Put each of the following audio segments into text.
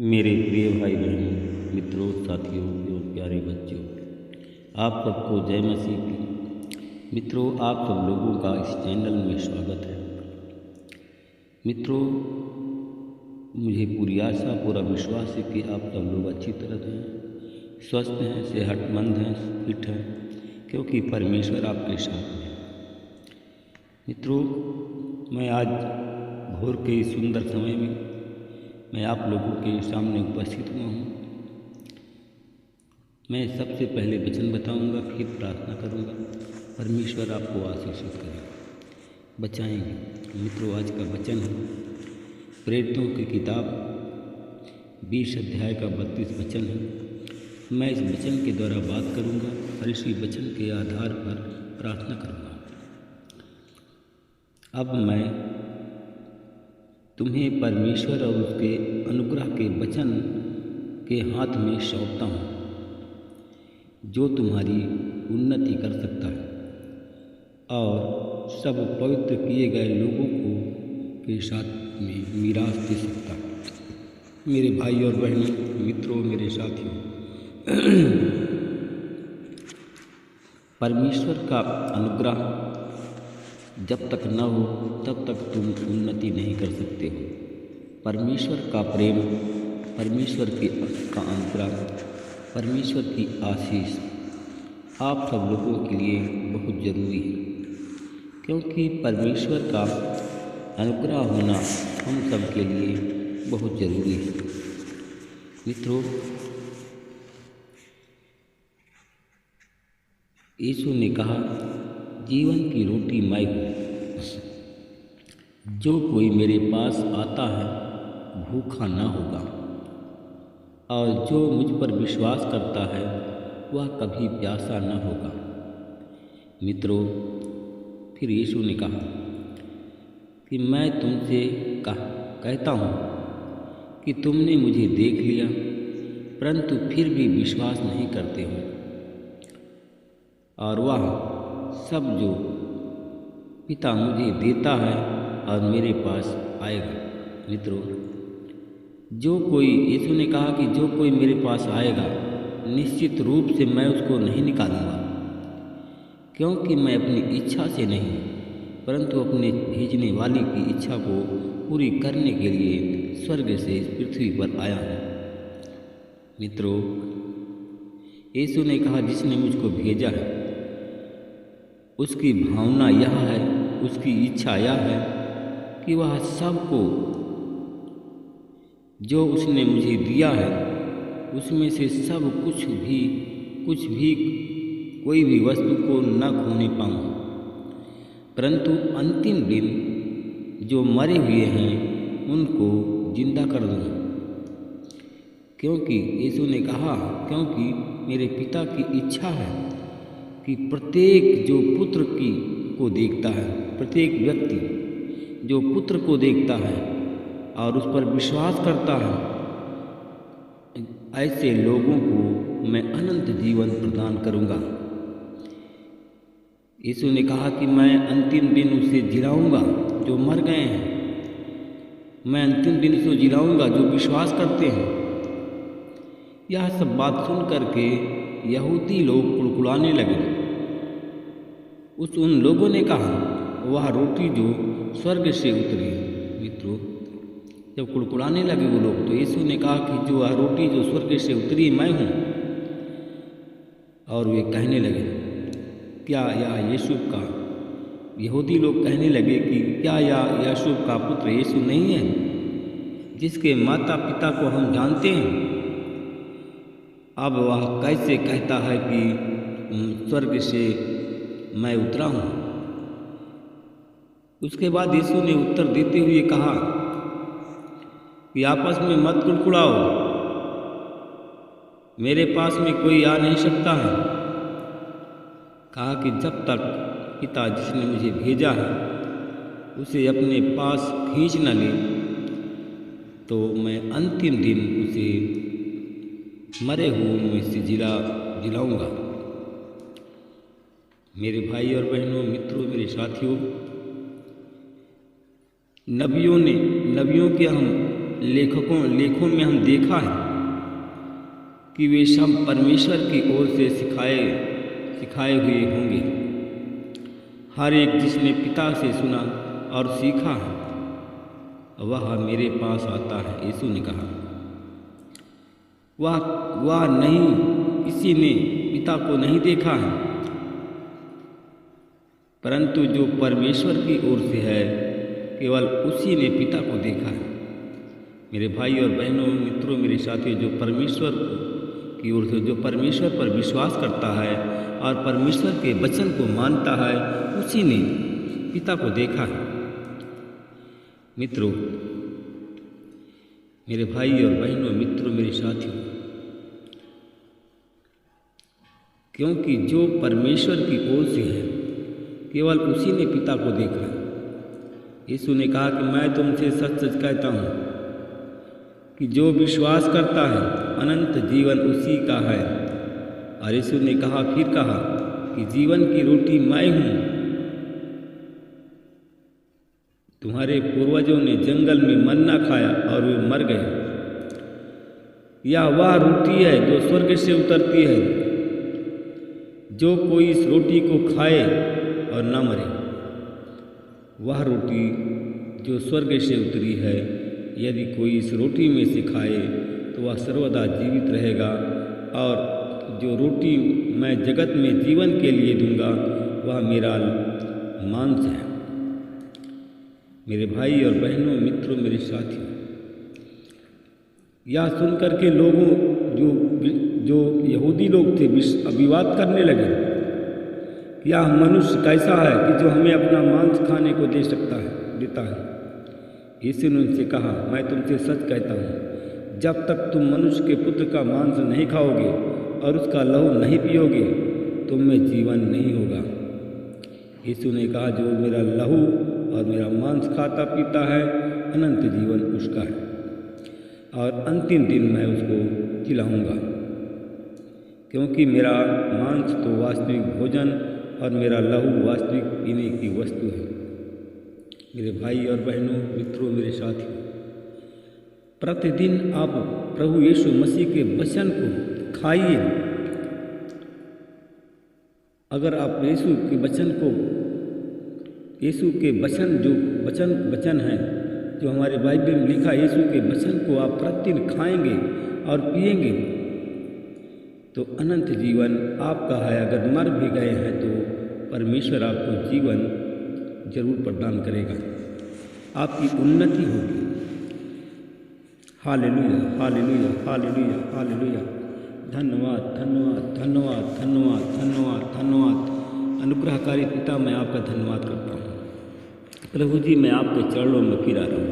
मेरे प्रिय भाई बहनों, मित्रों, साथियों एवं प्यारे बच्चों, आप सबको जय मसीह की। मित्रों, आप सब लोगों का इस चैनल में स्वागत है। मित्रों, मुझे पूरी आशा, पूरा विश्वास है कि आप सब लोग अच्छी तरह हैं, स्वस्थ हैं, सेहतमंद हैं, फिट हैं, क्योंकि परमेश्वर आपके साथ है। मित्रों, मैं आज भोर के इस सुंदर समय में मैं आप लोगों के सामने उपस्थित हुआ हूँ। मैं सबसे पहले वचन बताऊंगा, फिर प्रार्थना करूंगा। परमेश्वर आपको आशीषित करे, बचाएंगे। मित्रों, आज का वचन है प्रेरितों की किताब 20 अध्याय का 32 वचन है। मैं इस वचन के द्वारा बात करूंगा और इसी वचन के आधार पर प्रार्थना करूंगा। अब मैं तुम्हें परमेश्वर और उसके अनुग्रह के वचन के हाथ में सौंपता हूँ, जो तुम्हारी उन्नति कर सकता है और सब पवित्र किए गए लोगों को के साथ में मीरास दे सकता है। मेरे भाई और बहनों, मित्रों, मेरे साथियों, परमेश्वर का अनुग्रह जब तक न हो तब तक तुम उन्नति नहीं कर सकते हो। परमेश्वर का प्रेम, परमेश्वर का अनुग्रह, परमेश्वर की आशीष आप सब लोगों के लिए बहुत ज़रूरी है, क्योंकि परमेश्वर का अनुग्रह होना हम सब के लिए बहुत ज़रूरी है। मित्रों, यीशु ने कहा, जीवन की रोटी मैं हूँ। जो कोई मेरे पास आता है भूखा ना होगा, और जो मुझ पर विश्वास करता है वह कभी प्यासा न होगा। मित्रों, फिर यीशु ने कहा कि मैं तुमसे कहता हूँ कि तुमने मुझे देख लिया, परंतु फिर भी विश्वास नहीं करते हो। और वह सब जो पिता मुझे देता है और मेरे पास आएगा। मित्रों, जो कोई, यीशु ने कहा कि जो कोई मेरे पास आएगा निश्चित रूप से मैं उसको नहीं निकालूंगा, क्योंकि मैं अपनी इच्छा से नहीं परंतु अपने भेजने वाले की इच्छा को पूरी करने के लिए स्वर्ग से इस पृथ्वी पर आया हूँ। मित्रों, यीशु ने कहा, जिसने मुझको भेजा है उसकी भावना यह है, उसकी इच्छा यह है कि वह सबको जो उसने मुझे दिया है उसमें से सब कुछ भी कोई भी वस्तु को न खोने पाऊँ, परंतु अंतिम दिन जो मरे हुए हैं उनको जिंदा कर दूँ। क्योंकि यीशु ने कहा, क्योंकि मेरे पिता की इच्छा है कि प्रत्येक जो पुत्र को देखता है, प्रत्येक व्यक्ति जो पुत्र को देखता है और उस पर विश्वास करता है, ऐसे लोगों को मैं अनंत जीवन प्रदान करूंगा। यीशु ने कहा कि मैं अंतिम दिन उसे जिलाऊंगा जो मर गए हैं, मैं अंतिम दिन उसे जिलाऊंगा जो विश्वास करते हैं। यह सब बात सुन करके यहूदी लोग कुड़कुड़ाने लगे। उन लोगों ने कहा, वह रोटी जो स्वर्ग से उतरी। मित्रों, जब कुड़कुड़ाने लगे वो लोग, तो यीशु ने कहा कि जो वह रोटी जो स्वर्ग से उतरी मैं हूँ। और वे कहने लगे, क्या यह यीशु का, यहूदी लोग कहने लगे कि क्या यह यीशु का पुत्र यीशु नहीं है, जिसके माता पिता को हम जानते हैं? अब वह कैसे कहता है कि स्वर्ग से मैं उतरा हूँ? उसके बाद यीशु ने उत्तर देते हुए कहा कि आपस में मत कुड़कुड़ाओ, मेरे पास में कोई आ नहीं सकता है। कहा कि जब तक पिता जिसने मुझे भेजा है उसे अपने पास खींच न ले, तो मैं अंतिम दिन उसे मरे हुए में से जिलाऊंगा। मेरे भाई और बहनों, मित्रों, मेरे साथियों, नबियों के हम लेखों में हम देखा है कि वे सब परमेश्वर की ओर से सिखाए हुए होंगे। हर एक जिसने पिता से सुना और सीखा है वह मेरे पास आता है, यीशु ने कहा। वह नहीं, किसी ने पिता को नहीं देखा है, परंतु जो परमेश्वर की ओर से है केवल उसी ने पिता को देखा है। मेरे भाई और बहनों, मित्रों, मेरे साथियों, जो परमेश्वर की ओर से, जो परमेश्वर पर विश्वास करता है और परमेश्वर के वचन को मानता है, उसी ने पिता को देखा है। मित्रों, मेरे भाई और बहनों, मित्रों, मेरे साथियों, क्योंकि जो परमेश्वर की ओर से है केवल उसी ने पिता को देखा है। यीशु ने कहा कि मैं तुमसे सच सच कहता हूँ कि जो विश्वास करता है अनंत जीवन उसी का है। और यीशु ने फिर कहा कि जीवन की रोटी मैं हूँ। तुम्हारे पूर्वजों ने जंगल में मन्ना खाया और वे मर गए। यह वह रोटी है जो स्वर्ग से उतरती है। जो कोई इस रोटी को खाए और न मरे, वह रोटी जो स्वर्ग से उतरी है, यदि कोई इस रोटी में से खाए तो वह सर्वदा जीवित रहेगा। और जो रोटी मैं जगत में जीवन के लिए दूंगा वह मेरा मांस है। मेरे भाई और बहनों, मित्रों, मेरे साथियों, यह सुनकर के लोगों जो यहूदी लोग थे विवाद करने लगे। यह मनुष्य कैसा है कि जो हमें अपना मांस खाने को देता है। यीशु ने उनसे कहा, मैं तुमसे सच कहता हूँ, जब तक तुम मनुष्य के पुत्र का मांस नहीं खाओगे और उसका लहू नहीं पियोगे तुम में जीवन नहीं होगा। यीशु ने कहा, जो मेरा लहू और मेरा मांस खाता पीता है अनंत जीवन उसका है, और अंतिम दिन मैं उसको खिलाऊंगा। क्योंकि मेरा मांस तो वास्तविक भोजन और मेरा लहू वास्तविक पीने की वस्तु है। मेरे भाई और बहनों, मित्रों, मेरे साथियों, प्रतिदिन आप प्रभु यीशु मसीह के वचन को खाइए। अगर आप यीशु के वचन जो वचन है जो हमारे बाइबल में लिखा, यीशु के वचन को आप प्रतिदिन खाएंगे और पिएंगे तो अनंत जीवन आपका है। अगर मर भी गए हैं तो परमेश्वर आपको जीवन जरूर प्रदान करेगा, आपकी उन्नति होगी। Hallelujah, hallelujah, hallelujah, hallelujah. धन्यवाद, धन्यवाद, धन्यवाद, धन्यवाद, धन्यवाद, धन्यवाद। अनुग्रहकारी पिता, मैं आपका धन्यवाद करता हूँ। प्रभु जी, मैं आपके चरणों में फिर आ रहा हूँ।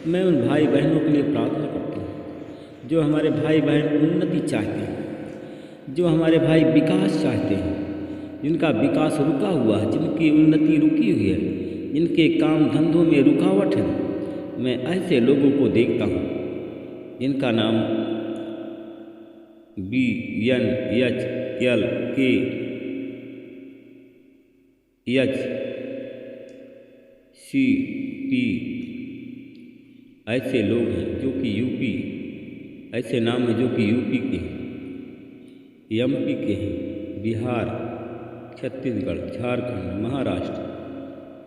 मैं उन भाई बहनों के लिए प्रार्थना करता हूँ जो हमारे भाई बहन उन्नति चाहते हैं, जो हमारे भाई विकास चाहते हैं, जिनका विकास रुका हुआ है, जिनकी उन्नति रुकी हुई है, जिनके काम धंधों में रुकावट है। मैं ऐसे लोगों को देखता हूँ जिनका नाम BNHLKHCP ऐसे लोग हैं जो कि यूपी, ऐसे नाम हैं जो कि यूपी के हैं, MP के हैं, Bihar, Chhattisgarh, Jharkhand, Maharashtra,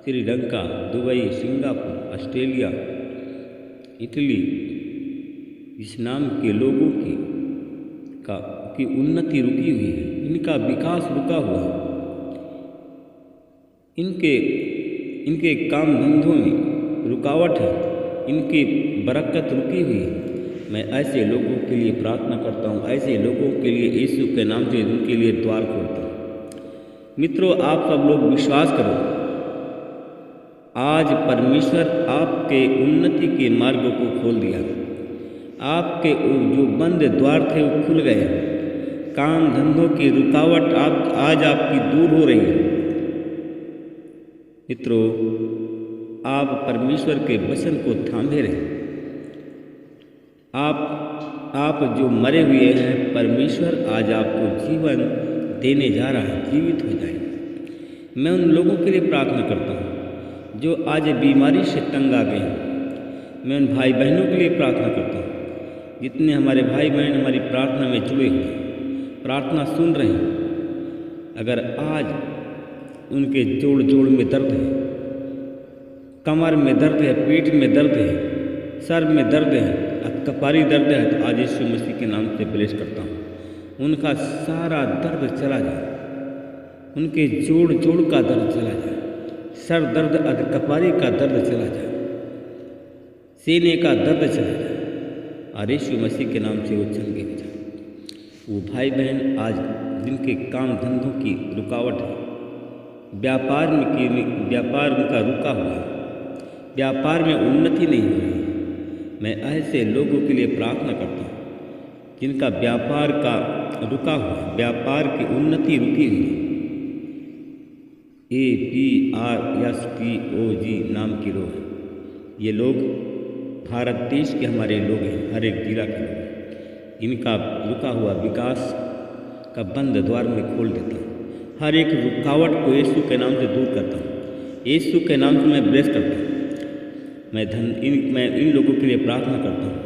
Sri Lanka, Dubai, Singapore, Australia, Italy, इस नाम के लोगों की उन्नति रुकी हुई है, इनका विकास रुका हुआ है, इनके काम धंधों में रुकावट है, इनकी बरकत रुकी हुई है। मैं ऐसे लोगों के लिए प्रार्थना करता हूँ, ऐसे लोगों के लिए यीशु के नाम से उनके लिए द्वार खोलता हूँ। मित्रों, आप सब लोग विश्वास करो, आज परमेश्वर आपके उन्नति के मार्गों को खोल दिया। आपके जो बंद द्वार थे वो खुल गए। काम धंधों की रुकावट आज आपकी दूर हो रही है। मित्रों, आप परमेश्वर के वचन को थामे रहें। आप जो मरे हुए हैं, परमेश्वर आज आपको जीवन देने जा रहा है, जीवित हो जाए। मैं उन लोगों के लिए प्रार्थना करता हूँ जो आज बीमारी से तंग आ गए हैं, मैं उन भाई बहनों के लिए प्रार्थना करता हूँ जितने हमारे भाई बहन हमारी प्रार्थना में जुड़े हुए हैं, प्रार्थना सुन रहे हैं। अगर आज उनके जोड़ जोड़ में दर्द है, कमर में दर्द है, पीठ में दर्द है, सर में दर्द है, कपारी दर्द है, तो आज यीशु मसीह के नाम से ब्लेस करता हूँ, उनका सारा दर्द चला जाए, उनके जोड़ जोड़ का दर्द चला जाए, सर दर्द, कपारी का दर्द चला जाए, सीने का दर्द चला जाए, और यीशु मसीह के नाम से वो चल के जाए। वो भाई बहन आज जिनके काम धंधों की रुकावट है, व्यापार उनका रुका हुआ है, व्यापार में उन्नति नहीं हो रही है, मैं ऐसे लोगों के लिए प्रार्थना करता हूँ जिनका व्यापार का रुका हुआ है, व्यापार की उन्नति रुकी हुई है। APRSTOG नाम की लोग हैं, ये लोग भारत देश के हमारे लोग हैं, हर एक जिला के लोग हैं। इनका रुका हुआ विकास का बंद द्वार में खोल देता हूँ, हर एक रुकावट को यीशु के नाम से दूर करता हूँ, यीशु के नाम से मैं ब्लेस करता हूँ। मैं इन लोगों के लिए प्रार्थना करता हूँ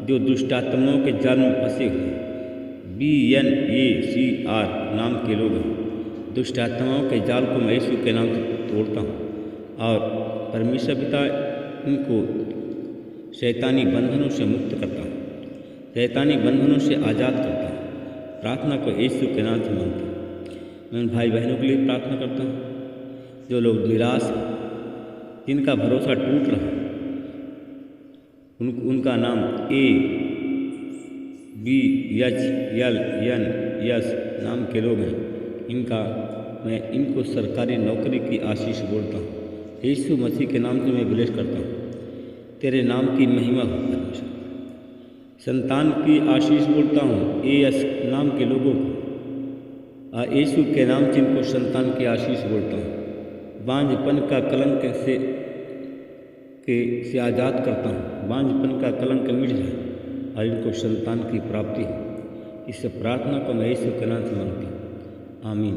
जो दुष्टात्माओं के जाल में फंसे हुए BNACR नाम के लोग हैं। दुष्टात्माओं के जाल को मैं यीशु के नाम से तोड़ता हूँ और परमेश्वर पिता इनको शैतानी बंधनों से मुक्त करता हूँ, शैतानी बंधनों से आज़ाद करता हूँ। प्रार्थना को यीशु के नाम से मांगता हूँ। मैं उन भाई बहनों के लिए प्रार्थना करता हूँ जो लोग निराश हैं, जिनका भरोसा टूट रहा है, उनका नाम ABHLNS नाम के लोग हैं। मैं इनको सरकारी नौकरी की आशीष बोलता हूँ, यीशु मसीह के नाम से मैं ब्लेस करता हूँ। तेरे नाम की महिमा हो परमेश्वर। संतान की आशीष बोलता हूँ AS नाम के लोगों को, यीशु के नाम से इनको संतान की आशीष बोलता हूँ। बांझपन का कलंक से आज़ाद करता हूँ, बांझपन का कलंक मिट जाए और इनको संतान की प्राप्ति हो। इस प्रार्थना को मैं यीशु के नाम से मांगता हूँ, आमीन।